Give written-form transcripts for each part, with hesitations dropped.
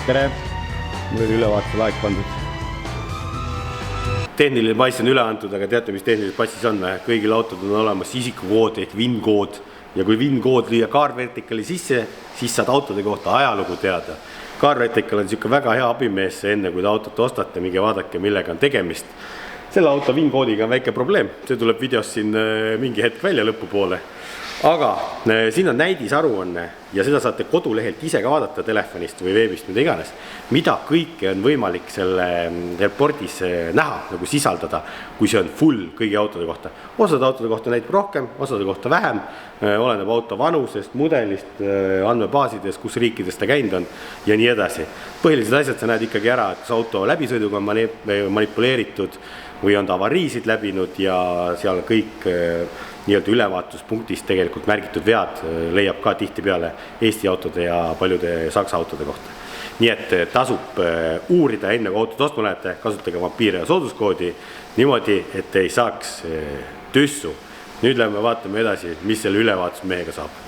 tere! Mul oli ülevaatuse aeg pandud. Tehniline pass on üle antud, aga teate, mis tehnilises passis on? Kõigil autod on olemas isikukood ehk VIN-kood. Ja kui VIN-kood lüüa CarVerticali sisse, siis saad autode kohta ajalugu teada. CarVertical on siuke väga hea abimees enne, kui te autot ostate, minge vaadake, millega on tegemist. Selle auto VIN-koodiga on väike probleem. See tuleb videos siin mingi hetk välja lõpupoole. Aga siin on näidisaruanne ja seda saate kodulehelt ise ka vaadata telefonist või veebist, mida iganes. Mida kõike on võimalik selle reportis näha, nagu sisaldada, kui see on full kõigi autode kohta. Osade autode kohta näitab rohkem, osade kohta vähem, oleneb auto vanusest, mudelist, andmebaasides, kus riikides ta käinud on ja nii edasi. Põhilised asjad sa näed ikkagi ära, et kas auto läbisõiduga on manipuleeritud või on ta avariisid läbinud ja seal kõik nii-öelda ülevaatuspunktis tegelikult märgitud vead leiab ka tihti peale Eesti autode ja paljude Saksa autode kohta. Nii et tasub uurida enne, kui autot ostma lähete, kasutage vampiire ja sooduskoodi niimoodi, et ei saaks tüssu. Nüüd lähme vaatame edasi, mis selle ülevaatusmehega saab.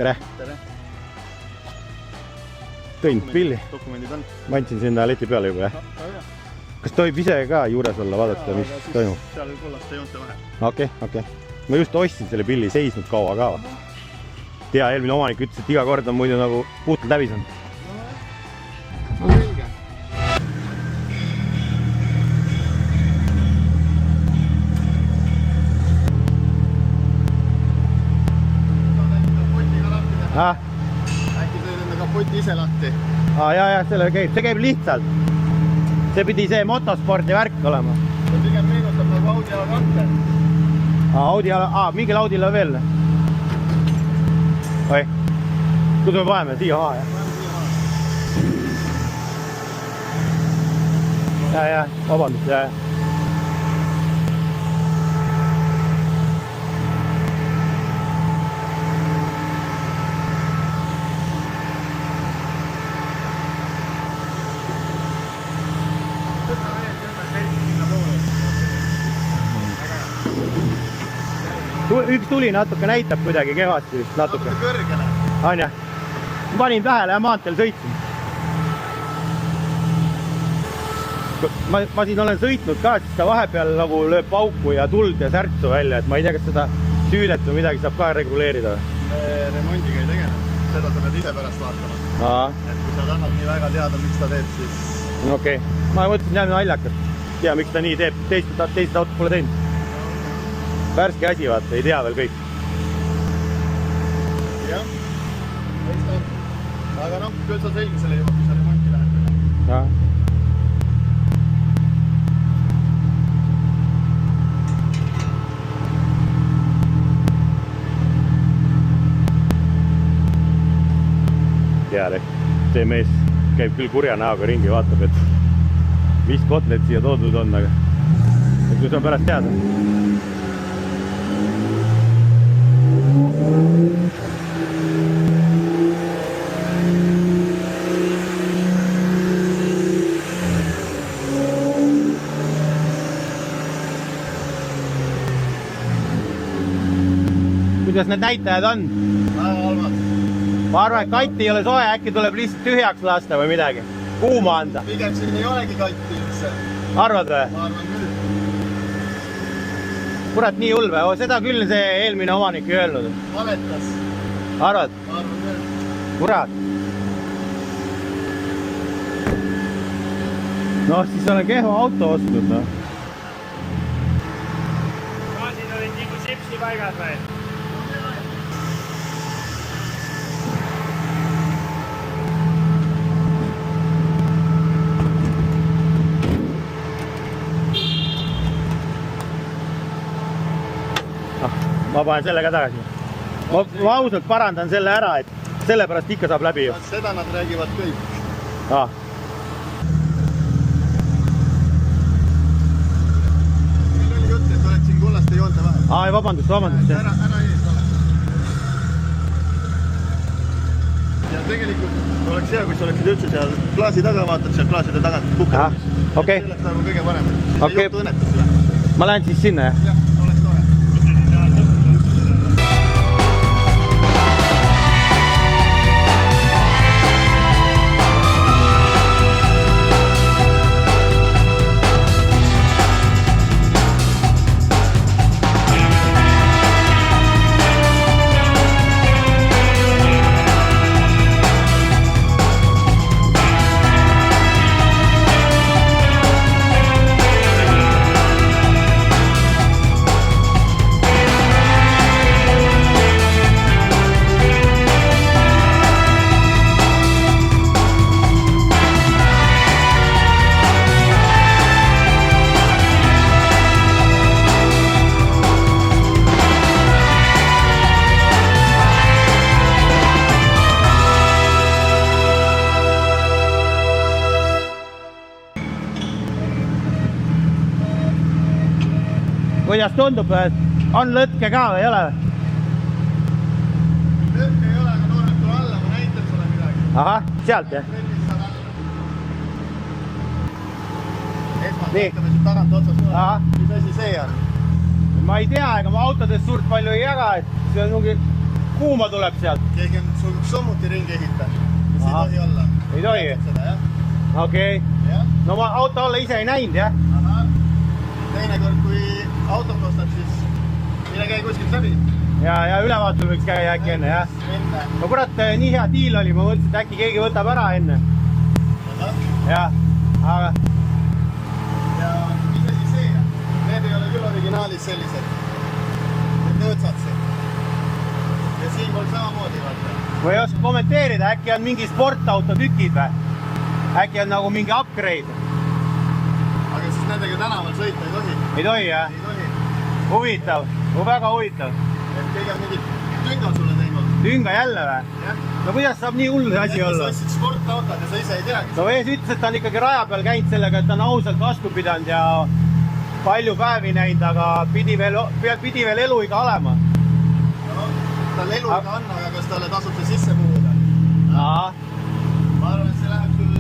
Tere! Tere! Tõin pilli. Dokumendid on. Ma andsin sinna leti peale juba, jah? Kas tohib ise ka juures olla, vaadata, mis toimub? Seal kollaste joonte vahe. Okei. Ma just ostsin selle pilli, seisnud kaua ka. Tea, eelmine omanik ütles, et iga kord on muidu nagu puutult läbi saanud. No selge. Äkki tõid enda kapoti ise lahti? Jaa, see käib lihtsalt. See pidi see motospordi värk olema. See pigem meenutab nagu Audi A2. Mingil Audil on veel. Oi, kudu me paneme? Siia maa, jah? Jaa, vabandust, jaa. Üks tuli natuke näitab kuidagi kehvasti vist natuke. Natuke kõrgele. On jah? Ma panin tähele ja maanteel sõitsin. Ma siin olen sõitnud ka, siis ta vahepeal nagu lööb pauku ja tuld ja särtsu välja, et ma ei tea, kas seda süüdet või midagi saab ka reguleerida. Remondiga ei tegele. Seda sa pead ise pärast vaatama. Et kui sa tahad nii väga teada, miks ta teeb, siis... Okei. Ma mõtlesin jääme naljakas. Tea, miks ta nii teeb. Teist autot pole teinud. Värske asi, vaata, ei tea veel kõik. Jah, teist on. Aga noh, küll sa selgi selle juba, kui sa remonti lähed. Jah. Tead, see mees käib küll kurja näoga ringi, vaatab, et mis kotlet siia toodud on, aga kui see on pärast teada. Kuidas need näitajad on? Väga halvad. Ma arvan, et katti ei ole soe, äkki tuleb lihtsalt tühjaks lasta või midagi. Kuuma anda. Pigem siin ei olegi katti üldse. Arvad või? Ma arvan küll. Kurat, nii hull või? Seda küll see eelmine omanik ei öelnud. Valetas. Arvad? Ma arvan küll. Kurat. No, siis olen kehva auto ostnud, no. Gaasid olid nagu sepsi paigad või? Ma panen selle ka tagasi. Ma ausalt parandan selle ära, et sellepärast ikka saab läbi ju. Seda nad räägivad kõik. Meil oli jutt, et oled siin kullaste joonte vahel. Vabandust. Ära eest ole. ja tegelikult oleks hea, kui sa oleksid üldse seal klaasi taga, vaatad seal klaaside tagant puhkemis. Okei. See oleks nagu kõige parem. Siis Okei. ei juhtu õnnetusele. Ma lähen siis sinna, jah? Jah, oleks tore. Kuidas tundub, et on lõtke ka või ei ole? Lõtke ei ole, aga noored tule alla, ma näitan sulle midagi. Ahah, sealt jah? Esmalt Nii. hakkame siit tagant otsast üle. Ahah. Mis asi see on? Ma ei tea, ega ma autodest suurt palju ei jaga, et see on mingi kuuma tuleb sealt. Keegi on sul summuti ringi ehitanud. Mis ei Ahah. tohi olla. Ei tohi? Seda, jah? Okei. Jah? No ma auto alla ise ei näinud, jah? Ahah. Teinekord, kui autot ostad, siis mine käi kuskilt läbi. Ja ülevaatul võiks käia äkki enne, jah? Enne. No kurat, nii hea diil oli, ma mõtlesin, et äkki keegi võtab ära enne. Ahah. Jah, aga Ja mis asi see on? Need ei ole küll originaalis sellised. Need nõõtsad siin. Ja siin pole samamoodi, vaata. ma ei oska kommenteerida, äkki on mingi sportauto tükid või? Äkki on nagu mingi upgrade? Aga siis nendega tänaval sõita ei tohi. Ei tohi, jah? Ei tohi. Huvitav, väga huvitav. Et keegi on mingit tünga sulle teinud. Tünga jälle või? Jah. No kuidas saab nii hull asi Sa olla? ostsid sportautod ja sa ise ei teagi. No ees ütles, et ta on ikkagi raja peal käinud sellega, et ta on ausalt vastu pidanud ja palju päevi näinud, aga pidi veel eluiga olema. No, tal eluiga on, aga kas talle tasub see sisse puhuda? Aa, Ma arvan, et see läheb sul,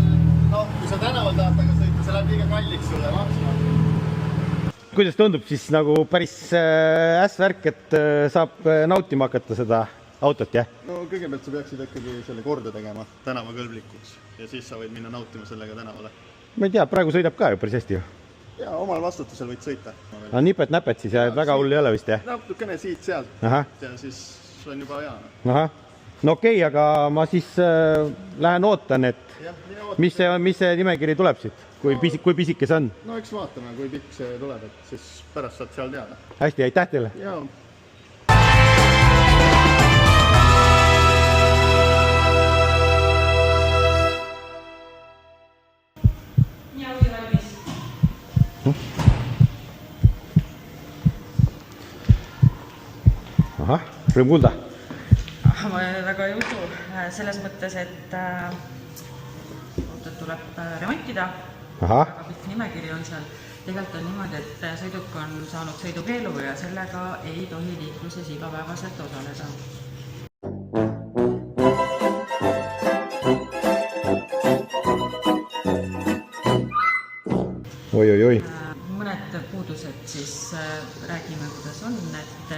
noh, kui sa tänaval tahad taga sõita, see läheb liiga kalliks sulle maksma. kuidas tundub siis nagu päris ässvärk, et saab nautima hakata seda autot, jah? No kõigepealt sa peaksid ikkagi selle korda tegema tänavakõlblikuks ja siis sa võid minna nautima sellega tänavale. Ma ei tea, praegu sõidab ka ju päris hästi ju. Ja omal vastutusel võid sõita. Aga nipet-näpet siis ja väga hull ei ole vist, jah? Natukene siit-sealt Ahah, ja siis on juba hea. ahah. No okei, aga ma siis lähen ootan, et Jah, mis see nimekiri tuleb siit, kui pisike see on. no eks vaatame, kui pikk see tuleb, et siis pärast saad seal teada. Hästi, aitäh teile! Ja Ahah, rõõm kuulda! Ma väga ei usu selles mõttes, et autot tuleb remontida, Ahah, väga pikk nimekiri on seal. Tegelikult on niimoodi, et sõiduk on saanud sõidukeelu ja sellega ei tohi liikluses igapäevaselt osaleda. oi-oi-oi. Mõned puudused siis räägime, kuidas on, et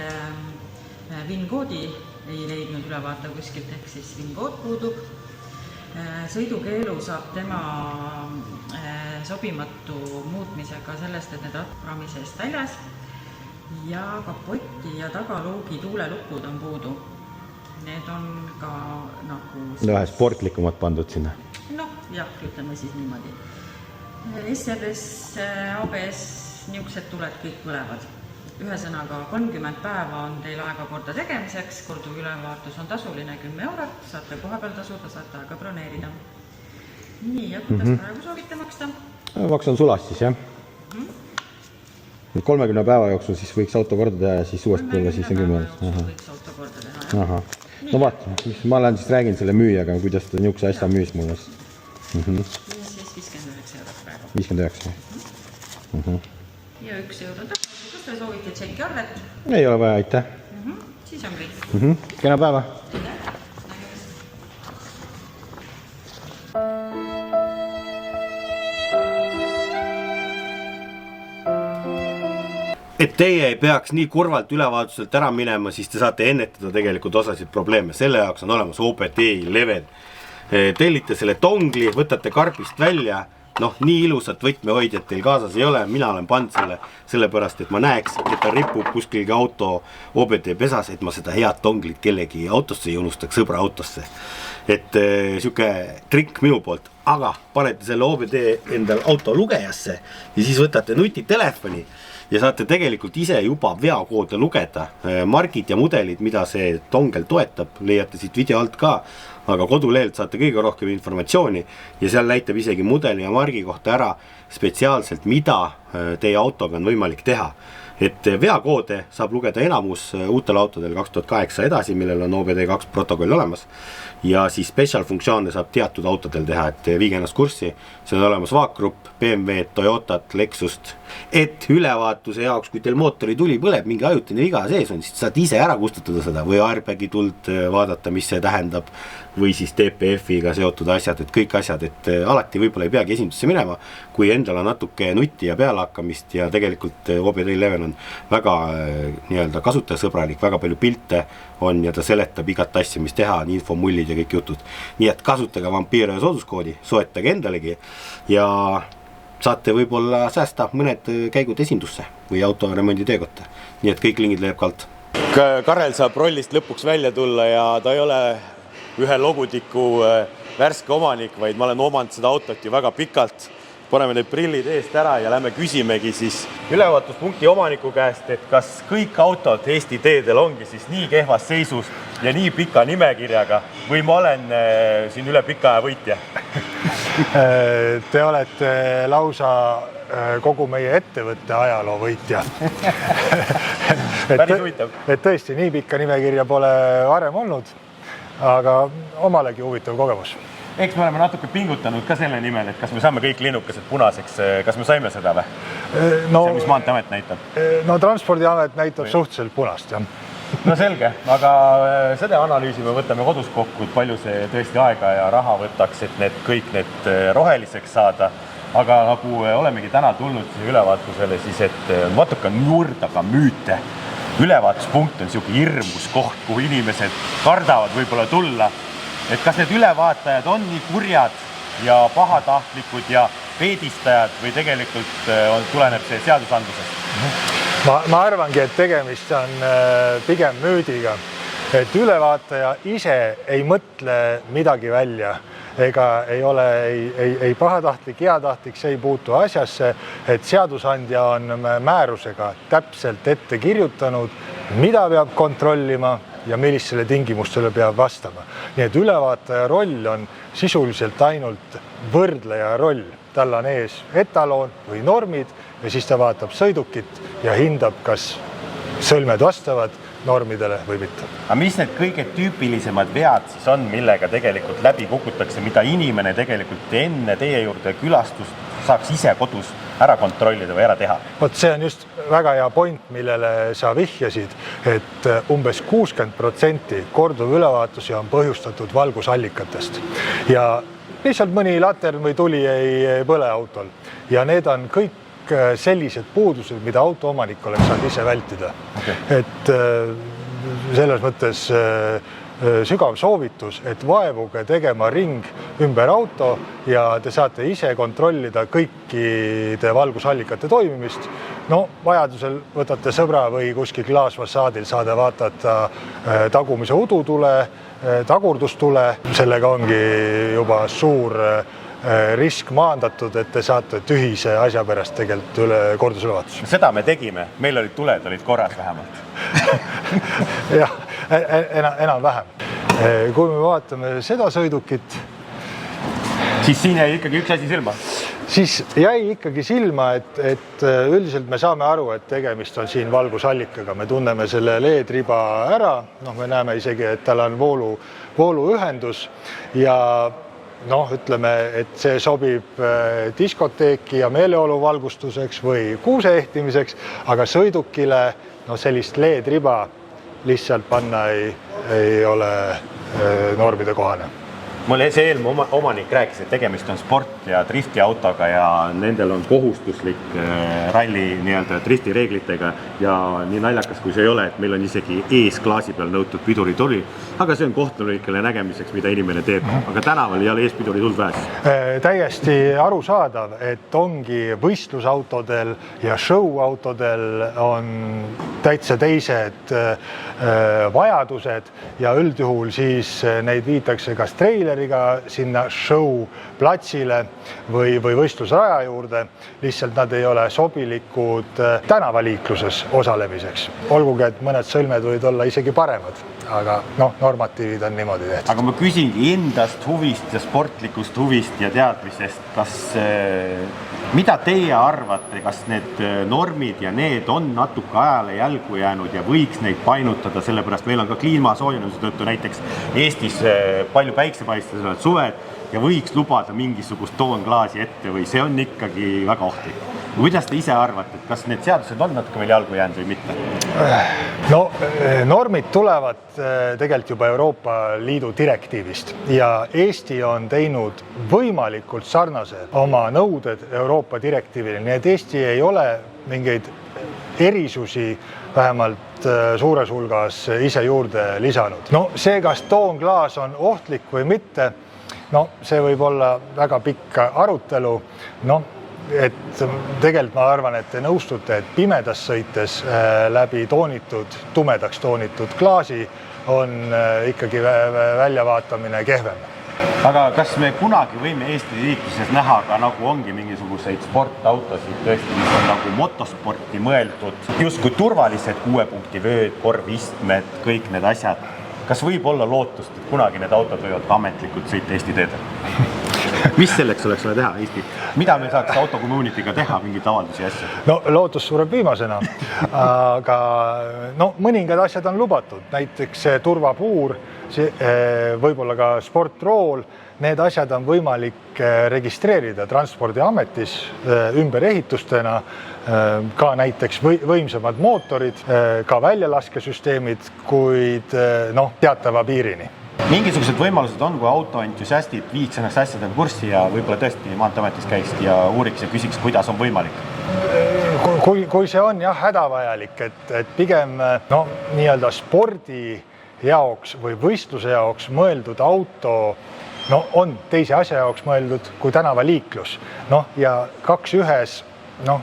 VIN-koodi ei leidnud ülevaate kuskilt, ehk siis VIN-kood puudub. Sõidukeelu saab tema sobimatu muutmisega sellest, et need rattpraami seest väljas ja kapoti ja tagaluugi tuulelukud on puudu. Need on ka nagu... Vähe sportlikumad pandud sinna. Noh, jah, ütleme siis niimoodi. SRS, ABS, niisugused tuled kõik põlevad. Ühesõnaga 30 päeva on teil aega korda tegemiseks, korduv ülevaatus on tasuline 10 eurot, saate koha peal tasuda, saate aega broneerida. Nii, ja kuidas praegu soovite maksta? Maksan sulas siis, jah? 30 päeva jooksul siis võiks auto korda teha ja siis uuesti tulla, siis on 10 eurot. Võiks auto korda teha, jah. Ahah. No vaatame, ma lähen siis räägin selle müüjaga, kuidas ta niisuguse asja müüs mulle. Ja siis 59 eurot praegu. 59. Ja 1 euro tagasi. Kas te soovite tšeki arvet? Ei ole vaja, aitäh. Siis on kõik. Kena päeva. Et teie ei peaks nii kurvalt ülevaatuselt ära minema, siis te saate ennetada tegelikult osasid probleeme. Selle jaoks on olemas OBD level. Tellite selle tongli, võtate karpist välja, nii ilusat võtmehoidjat teil kaasas ei ole, mina olen pannud sellepärast, et ma näeks, et ta ripub kuskilgi auto OBD pesas, et ma seda head tonglit kellegi autosse ei unustaks, sõbra autosse. Et siuke trikk minu poolt, aga panete selle OBD endal auto lugejasse ja siis võtate nutitelefoni ja saate tegelikult ise juba veakoode lugeda, margid ja mudelid, mida see tongel toetab, leiate siit video alt ka, aga kodulehelt saate kõige rohkem informatsiooni ja seal näitab isegi mudeli ja margi kohta ära spetsiaalselt, mida teie autoga on võimalik teha. Et veakoode saab lugeda enamus uutel autodel 2008 edasi, millel on OBD2 protokoll olemas ja siis special funktsioone saab teatud autodel teha, et viige ennast kurssi, see on olemas Vaagrupp, BMW, Toyotat, Lexust, et ülevaatuse jaoks, kui teil mootori tuli põleb, mingi ajutine viga sees on, siis saate ise ära kustutada seda või airbagi tuld vaadata, mis see tähendab või siis DPF-iga seotud asjad, et kõik asjad, et alati võib-olla ei peagi esindusse minema, kui endal on natuke nutti ja pealehakkamist ja tegelikult OBD level on väga nii-öelda kasutajasõbralik, väga palju pilte on ja ta seletab igat asja, mis teha, infomullid ja kõik jutud. Nii et kasutage Vampire sooduskoodi, soetage endalegi ja saate võib-olla säästa mõned käigud esindusse või autoremondi teekotta. Nii et kõik lingid leiab kalt. Karel saab rollist lõpuks välja tulla ja ta ei ole ühe logutiku värske omanik, vaid ma olen omanud seda autot ju väga pikalt. Paneme need prillid eest ära ja lähme küsimegi siis ülevaatuspunkti omaniku käest, et kas kõik autod Eesti teedel ongi siis nii kehvas seisus ja nii pika nimekirjaga või ma olen siin üle pika aja võitja? Te olete lausa kogu meie ettevõtte ajaloo võitja. Päris huvitav. Et tõesti, nii pikka nimekirja pole varem olnud, aga omalegi huvitav kogemus. Eks me oleme natuke pingutanud ka selle nimel, et kas me saame kõik linnukesed punaseks, kas me saime seda või? See, mis Maanteeamet näitab? No Transpordiamet näitab suhteliselt punast, jah. No selge, aga seda analüüsi me võtame kodus kokku, et palju see tõesti aega ja raha võtaks, et kõik need roheliseks saada. Aga nagu olemegi täna tulnud ülevaatusele, siis et natuke murdaga müüte. Ülevaatuspunkt on siuke hirmus koht, kuhu inimesed kardavad võib-olla tulla. Et kas need ülevaatajad on nii kurjad ja pahatahtlikud ja peedistajad või tegelikult tuleneb see seadusandlusest? Ma arvangi, et tegemist on pigem müüdiga, et ülevaataja ise ei mõtle midagi välja ega ei ole ei pahatahtlik, heatahtlik, see ei puutu asjasse, et seadusandja on määrusega täpselt ette kirjutanud, mida peab kontrollima ja millistele tingimustele peab vastama. Nii et ülevaataja roll on sisuliselt ainult võrdleja roll. Tal on ees etaloon või normid ja siis ta vaatab sõidukit ja hindab, kas sõlmed vastavad normidele või mitte. Aga mis need kõige tüüpilisemad vead siis on, millega tegelikult läbi kukutakse, mida inimene tegelikult enne teie juurde külastust saaks ise kodus ära kontrollida või ära teha? Vot see on just väga hea point, millele sa vihjasid, et umbes 60% korduv ülevaatusi on põhjustatud valgusallikatest. Ja lihtsalt mõni latern või tuli ei põle autol. Ja need on kõik sellised puudused, mida autoomanik oleks saanud ise vältida. Okay. Et selles mõttes sügav soovitus, et vaevuge tegema ring ümber auto ja te saate ise kontrollida kõikide valgusallikate toimimist. No vajadusel võtate sõbra või kuskil klaasfassaadil saada vaatata tagumise udutule, tagurdustule. Sellega ongi juba suur risk maandatud, et te saate tühise asja pärast tegelikult üle kordusülevaatus. Seda me tegime, meil olid tuled, olid korras vähemalt. Jah, enam vähem. Kui me vaatame seda sõidukit, siis siin jäi ikkagi üks asi silma. Siis jäi ikkagi silma, et üldiselt me saame aru, et tegemist on siin valgusallikaga. Me tunneme selle LED-riba ära, me näeme isegi, et tal on vooluühendus ja ütleme, et see sobib diskoteeki ja meeleolu valgustuseks või kuuse ehtimiseks, aga sõidukile sellist LED-riba lihtsalt panna ei ole normide kohane. Mulle see omanik rääkis, et tegemist on sport- ja driftiautoga ja nendel on kohustuslik ralli nii-öelda driftireeglitega ja nii naljakas kui see ei ole, et meil on isegi ees klaasi peal nõutud pidurituli, aga see on kohtunikele nägemiseks, mida inimene teeb, aga tänaval ei ole ees pidurituld väes. Täiesti arusaadav, et ongi võistlusautodel ja show-autodel on täitsa teised vajadused ja üldjuhul siis neid viitakse kas treileriga sinna show platsile või võistlusraja juurde, lihtsalt nad ei ole sobilikud tänavaliikluses osalemiseks. Olgugi, et mõned sõlmed võid olla isegi paremad, aga normatiivid on niimoodi tehtud. Aga ma küsingi endast huvist ja sportlikust huvist ja teadmisest, mida teie arvate, kas need normid ja need on natuke ajale jälgu jäänud ja võiks neid painutada, sellepärast meil on ka kliima soojenemise tõttu näiteks Eestis palju päiksepaistvad suved ja võiks lubada mingisugust toonklaasi ette või see on ikkagi väga ohtlik. Kuidas te ise arvate, et kas need seadused on natuke veel jalgu jäänud või mitte? Normid tulevad tegelikult juba Euroopa Liidu direktiivist ja Eesti on teinud võimalikult sarnased oma nõuded Euroopa direktiivile, nii et Eesti ei ole mingeid erisusi vähemalt suures hulgas ise juurde lisanud. See, kas toonklaas on ohtlik või mitte, see võib olla väga pikk arutelu, et tegelikult ma arvan, et te nõustute, et pimedas sõites läbi tumedaks toonitud klaasi on ikkagi väljavaatamine kehvem. Aga kas me kunagi võime Eesti liikluses näha ka nagu ongi mingisuguseid sportautosid tõesti, mis on nagu motosporti mõeldud, justkui turvalised 6 punkti vööd, korvistmed, kõik need asjad. Kas võib olla lootust, et kunagi need autod võivad ametlikult sõita Eesti teedel? Mis selleks oleks vaja teha Eesti? Mida me saaks autocommunity'ga teha, mingit avaldusi asja? Lootus sureb viimasena, aga mõningad asjad on lubatud, näiteks turvapuur, võib-olla ka sportrool, need asjad on võimalik registreerida Transpordiametis ümberehitustena, ka näiteks võimsamad mootorid, ka väljalaskesüsteemid, kuid teatava piirini. Mingisugused võimalused on, kui autoentusiastid viiks ennast asjadega kurssi ja võib-olla tõesti Maanteeametis käiks ja uuriks ja küsiks, kuidas on võimalik? Kui see on hädavajalik, et pigem nii-öelda spordi jaoks või võistluse jaoks mõeldud auto on teise asja jaoks mõeldud kui tänavaliiklus. Ja 2 ühes,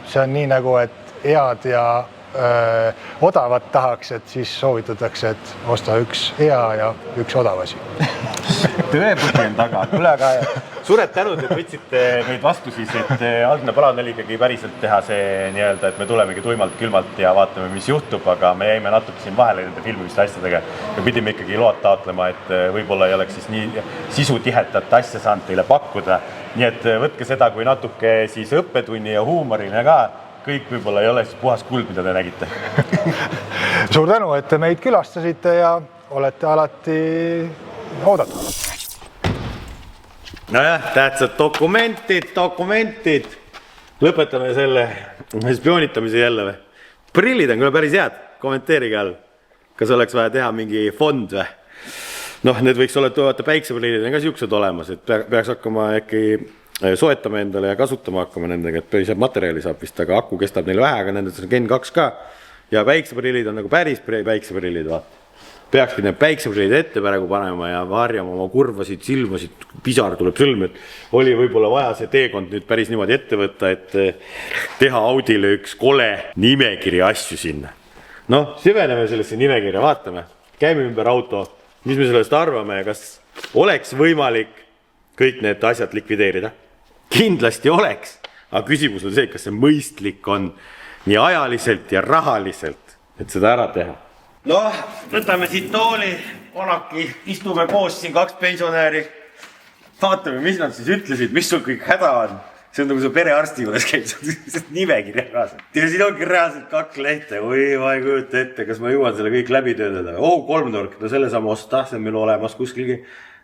see on nii nagu, et head ja odavat tahaks, et siis soovitatakse, et osta 1 hea ja 1 odav asi. Tõepõhi on taga. Kuule, aga suured tänud, et võtsite meid vastu siis, et algne plaan oli ikkagi päriselt teha see nii-öelda, et me tulemegi tuimalt külmalt ja vaatame, mis juhtub, aga me jäime natuke siin vahele nende filmimiste asjadega ja pidime ikkagi lood taotlema, et võib-olla ei oleks siis nii sisutihetat asja saanud teile pakkuda. Nii et võtke seda kui natuke siis õppetunni ja huumorina ka. Kõik võib-olla ei ole siis puhas kuld, mida te nägite. Suur tänu, et te meid külastasite ja olete alati oodatud. Tähtsad dokumentid. Lõpetame selle spioonitamise jälle või? Prillid on küll päris head, kommenteerige all. Kas oleks vaja teha mingi fond või? Need võiks olla päikseprillid on ka siuksed olemas, et peaks hakkama äkki soetama endale ja kasutama hakkama nendega, et päris materjali saab vist, aga aku kestab neil vähe, aga nendest on Gen 2 ka. Ja päikseprillid on nagu päris päikseprillid, vaata. Peakski need päikseprillid ette praegu panema ja varjama oma kurvasid, silmasid, pisar tuleb sõlm, et oli võib-olla vaja see teekond nüüd päris niimoodi ette võtta, et teha Audile üks kole nimekiri asju sinna. Süveneme sellesse nimekirja, vaatame, käime ümber auto, mis me sellest arvame ja kas oleks võimalik kõik need asjad likvideerida? Kindlasti oleks, aga küsimus on see, kas see mõistlik on nii ajaliselt ja rahaliselt, et seda ära teha. Võtame siit tooli, onaki, istume koos siin 2 pensionääri. Vaatame, mis nad siis ütlesid, mis sul kõik häda on. See on nagu see perearsti juures käib, see nimekirja reaalselt. Ja siin ongi reaalselt 2 lehte. Ma ei kujuta ette, kas ma jõuan selle kõik läbi töötada. 3-nurk, selle saame osta, see on meil olemas kuskilgi.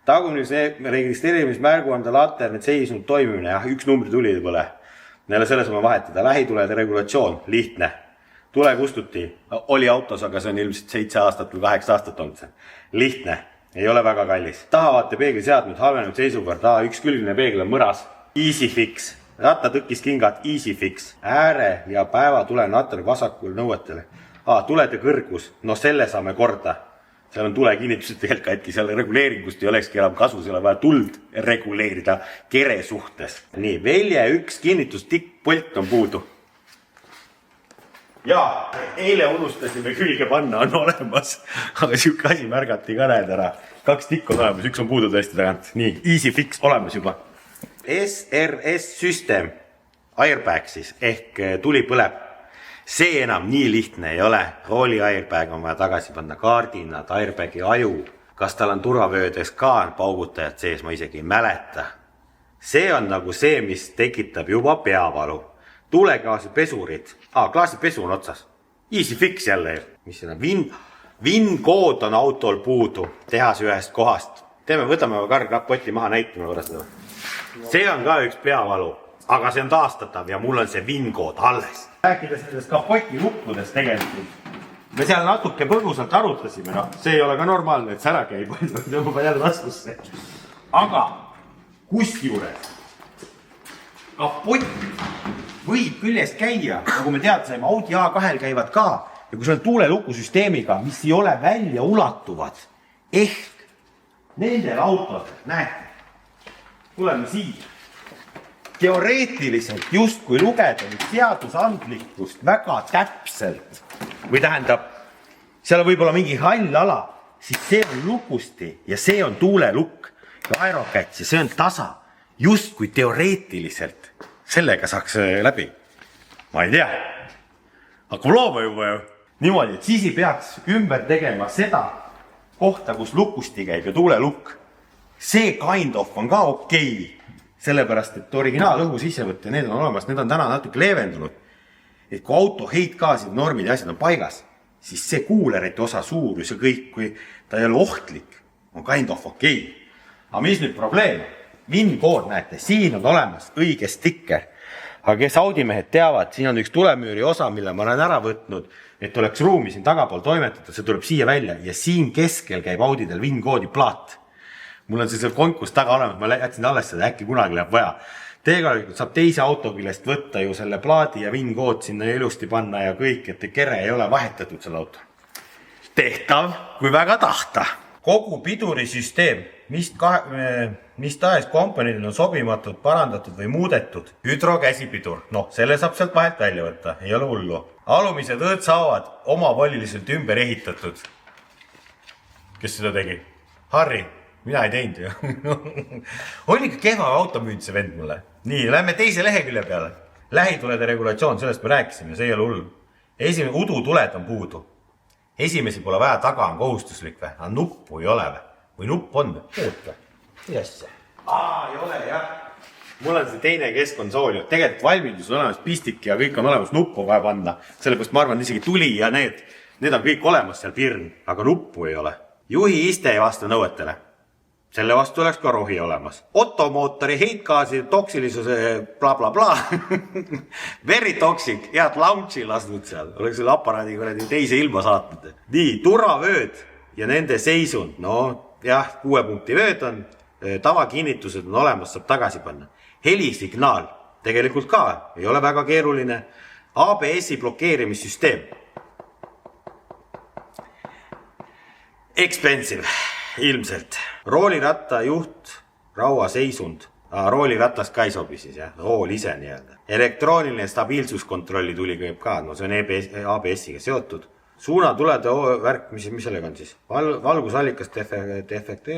Tagumise registreerimismärguande laternid seisnud toimimine, 1 numbri tuli pole. Neile selle saame vahetada. Lähitulede regulatsioon, lihtne. Tule kustuti. Oli autos, aga see on ilmselt 7 aastat või 8 aastat olnud see. Lihtne. ei ole väga kallis. Tahavaatepeegli seadmed, halvenenud seisukord, üks külgne peegel on mõras. EasyFix, rattatõkkis kingad, EasyFix, ääre ja päevatule natter vasakul nõuetele. Tulede kõrgus, no selle saame korda. Seal on tulekinnitused tegelikult katki, seal reguleeringust ei olekski enam kasu, seal on vaja tuld reguleerida kere suhtes. Nii, velje üks kinnitus, tikkpolt on puudu. Ja, eile unustasime külge panna, on olemas, aga siuke asi märgati ka näed ära. 2 tikku on olemas, üks on puudu tõesti tagant. Nii, EasyFix olemas juba. SRS süsteem, airbag siis, ehk tuli põleb. See enam nii lihtne ei ole. Rooli airbag on vaja tagasi panna, kaardinad, airbagi aju. Kas tal on turvavöödes ka paugutajad sees, ma isegi ei mäleta. See on nagu see, mis tekitab juba peavalu. Tuleklaasipesurid. Klaasipesu on otsas. EasyFix jälle. Mis see on? Vinkood on autol puudu. Tehas ühest kohast. Võtame kargkapoti maha, näitame korra seda. See on ka üks peavalu. Aga see on taastatav ja mul on see vinkood alles. Rääkides nendest kapoti lukkudest tegelikult. Me seal natuke põgusalt arutasime, see ei ole ka normaalne, et see ära käib, tõmbab jälle taskusse. Aga kuski juures kapott võib küljest käia, nagu me teadsime, Audi A2 käivad ka ja kui see on tuulelukusüsteemiga, mis ei ole välja ulatuvad, ehk nendel autodel, näete, tuleme siia. Teoreetiliselt justkui lugeda seadusandlikkust väga täpselt või tähendab, seal on võib-olla mingi hall ala, siis see on lukusti ja see on tuulelukk ja aerokäts ja see on tasa. Justkui teoreetiliselt sellega saaks läbi. Ma ei tea. Hakkab looma juba ju. Niimoodi, et siis ei peaks ümber tegema seda kohta, kus lukusti käib ja tuulelukk. See kind of on ka okei. Sellepärast, et originaalõhu sissevõtte, need on olemas, need on täna natuke leevendunud. Et kui auto heitgaasid, normid ja asjad on paigas, siis see kuulerite osa suurus ja kõik, kui ta ei ole ohtlik, on kind of okei. Aga mis nüüd probleem? Vinkood näete, siin on olemas õige stikker. Aga kes Audi-mehed teavad, siin on üks tulemüüri osa, mille ma olen ära võtnud, et oleks ruumi siin tagapool toimetada, see tuleb siia välja ja siin keskel käib Audidel vinkoodi plaat. Mul on see seal konkus taga olemas, ma jätsin alles seda, äkki kunagi läheb vaja. Tegelikult saab teise auto küljest võtta ju selle plaadi ja vinkood sinna ilusti panna ja kõik, et kere ei ole vahetatud selle auto. Tehtav, kui väga tahta. Kogu pidurisüsteem, mis tahes komponendil on sobimatud, parandatud või muudetud. Hüdrokäsipidur, selle saab sealt vahelt välja võtta, ei ole hullu. Alumised õõtsaavad omavoliliselt ümber ehitatud. Kes seda tegi? Harri. Mina ei teinud ju. On ikka kehva auto müüd see vend mulle. Nii, lähme teise lehekülje peale. Lähitulede regulatsioon, sellest me rääkisime, see ei ole hull. Esimene udutuled on puudu. Esimesi pole vaja, taga on kohustuslik või? Aga nuppu ei ole või? Või nupp on? Puuta. Kuidas see? Ei ole, jah. Mul on see teine keskkonsool. Tegelikult valmidus on olemas, pistik ja kõik on olemas, nuppu vaja panna. Sellepärast ma arvan, isegi tuli ja need on kõik olemas seal pirn, aga nuppu ei ole. Juhi iste ei vasta nõuetele. Selle vastu oleks ka rohi olemas. Ottomootori heitgaasi toksilisuse bla bla bla. Very toxic, head launchi lasnud seal. Oleks selle aparaadi teise ilma saatnud. Nii, turvavööd ja nende seisund. 6 punkti vööd on. Tavakinnitused on olemas, saab tagasi panna. Helisignaal. Tegelikult ka. Ei ole väga keeruline. ABS-i blokeerimissüsteem. Expensive. Ilmselt. Rooliratta juht, raua seisund. Rooliratas ka ei sobi siis, jah. Rool ise nii-öelda. Elektrooniline stabiilsuskontrolli tuli käib ka. See on ABS-iga seotud. Suunatulede värk, mis sellega on siis? Valgusallikas defekt.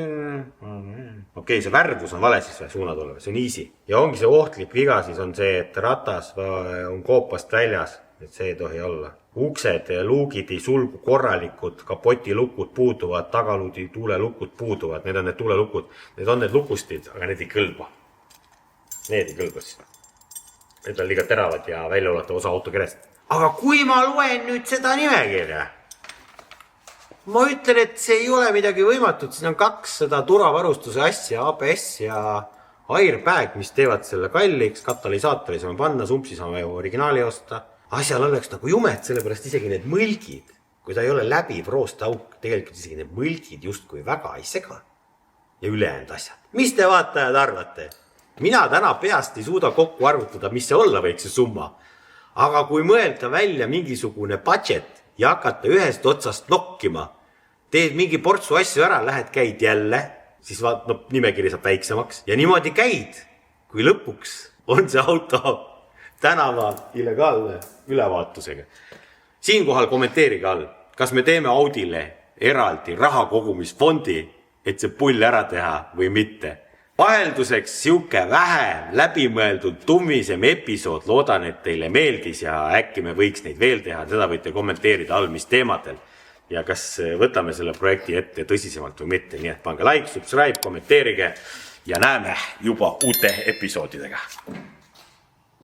Okei, see värvus on vale siis või suunatule. See on easy. Ja ongi see ohtlik viga siis on see, et ratas on koopast väljas. Et see ei tohi olla. Uksed ja luugid ei sulgu korralikud, kapotilukud puuduvad, tagaluudi tuulelukud puuduvad. Need on need tuulelukud. Need on need lukustid, aga need ei kõlba. Need ei kõlba siis. Need on liiga teravad ja välja ulatav osa autokerest. Aga kui ma loen nüüd seda nimekirja, ma ütlen, et see ei ole midagi võimatut. Siin on 2 seda turvavarustuse asja, ABS ja airbag, mis teevad selle kalliks. Katalüsaatori saame panna, sumpsi saame originaali osta. Asjal oleks nagu jumet, sellepärast isegi need mõlgid kui ta ei ole läbiv roostauk, tegelikult isegi need mõlgid justkui väga ei sega. Ja ülejäänud asjad. Mis te vaatajad arvate? Mina täna peast ei suuda kokku arvutada, mis see olla võiks see summa. Aga kui mõelda välja mingisugune budget ja hakata ühest otsast nokkima, teed mingi portsu asju ära, lähed käid jälle, siis nimekiri saab väiksemaks ja niimoodi käid, kui lõpuks on see auto tänava illegaalne ülevaatusega. Siinkohal kommenteerige all, kas me teeme Audile eraldi rahakogumisfondi, et see pull ära teha või mitte. Vahelduseks siuke vähe läbimõeldud tummisem episood, loodan, et teile meeldis ja äkki me võiks neid veel teha, seda võite kommenteerida all, mis teemadel. Ja kas võtame selle projekti ette tõsisemalt või mitte, nii et pange like, subscribe, kommenteerige ja näeme juba uute episoodidega.